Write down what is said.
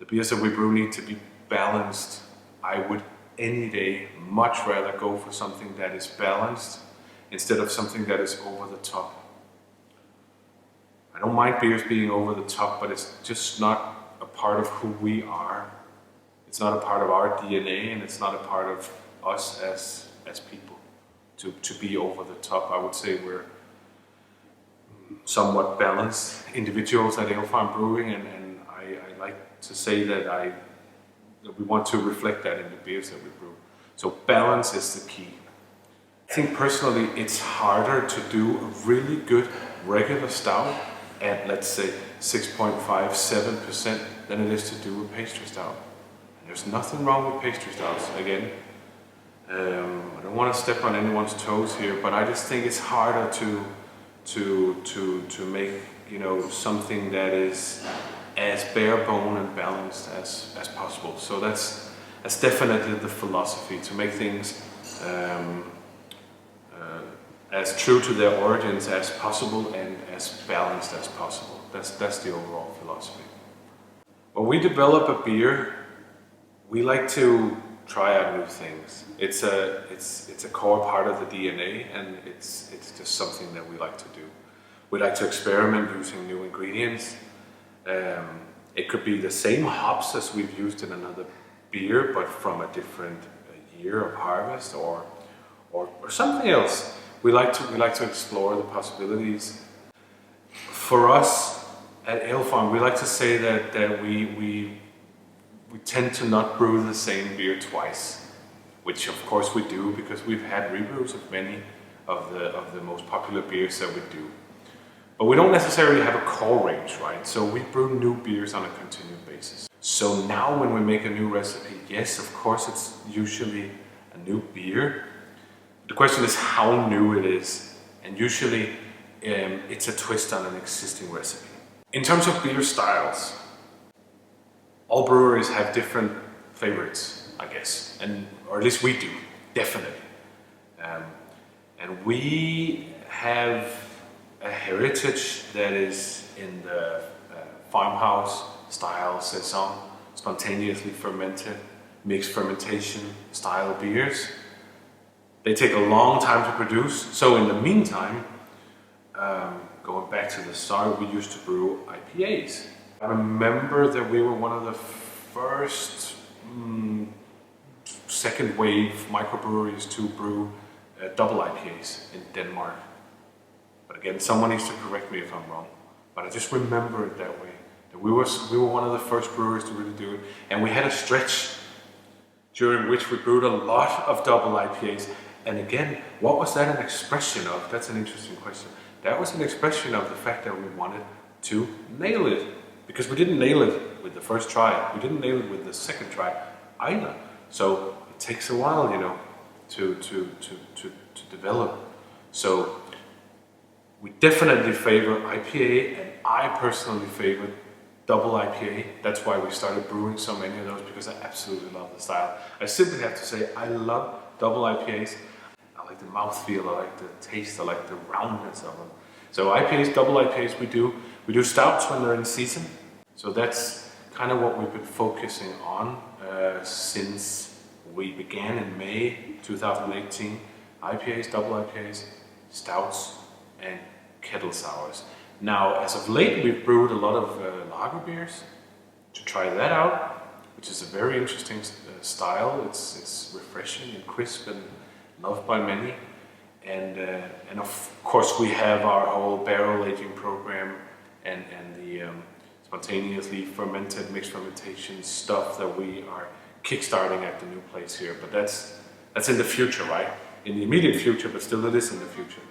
beers that we brew need to be balanced. I would any day much rather go for something that is balanced instead of something that is over the top. I don't mind beers being over the top, but it's just not a part of who we are. It's not a part of our DNA, and it's not a part of us as people to be over the top. I would say we're somewhat balanced individuals at Alefarm Brewing, and I like to say that we want to reflect that in the beers that we brew. So balance is the key. I think personally it's harder to do a really good regular stout at, let's say, 6.5–7% than it is to do a pastry stout. And there's nothing wrong with pastry stouts. Again, I don't want to step on anyone's toes here, but I just think it's harder to make, you know, something that is as bare bone and balanced as possible. So that's definitely the philosophy, to make things as true to their origins as possible and as balanced as possible. That's the overall philosophy. When we develop a beer, we like to try out new things. It's a core part of the DNA, and it's just something that we like to do. We like to experiment using new ingredients. It could be the same hops as we've used in another beer, but from a different year of harvest, or something else. We like to explore the possibilities. For us at Alefarm, we like to say that we tend to not brew the same beer twice, which of course we do because we've had rebrews of many of the most popular beers that we do. But we don't necessarily have a core range, right? So we brew new beers on a continued basis. So now when we make a new recipe, yes, of course it's usually a new beer. The question is how new it is, and usually it's a twist on an existing recipe. In terms of beer styles, all breweries have different favorites, I guess, or at least we do, definitely. And we have a heritage that is in the farmhouse style saison, spontaneously fermented, mixed fermentation style beers. They take a long time to produce, so in the meantime, going back to the start, we used to brew IPAs. I remember that we were one of the first second wave microbreweries to brew double IPAs in Denmark. But again, someone needs to correct me if I'm wrong, but I just remember it that way. That we were one of the first breweries to really do it, and we had a stretch during which we brewed a lot of double IPAs. And again, what was that an expression of? That's an interesting question. That was an expression of the fact that we wanted to nail it, because we didn't nail it with the first try. We didn't nail it with the second try either. So it takes a while, you know, to develop. So we definitely favor IPA, and I personally favor double IPA. That's why we started brewing so many of those, because I absolutely love the style. I simply have to say I love double IPAs. I like the mouthfeel, I like the taste, I like the roundness of them. So IPAs, double IPAs we do. We do stouts when they're in season. So that's kind of what we've been focusing on since we began in May 2018. IPAs, double IPAs, stouts, and kettle sours. Now, as of late, we've brewed a lot of lager beers to try that out, which is a very interesting style. It's refreshing and crisp and loved by many. And of course, we have our whole barrel aging program and the spontaneously fermented mixed fermentation stuff that we are kickstarting at the new place here. But that's in the future, right? In the immediate future, but still it is in the future.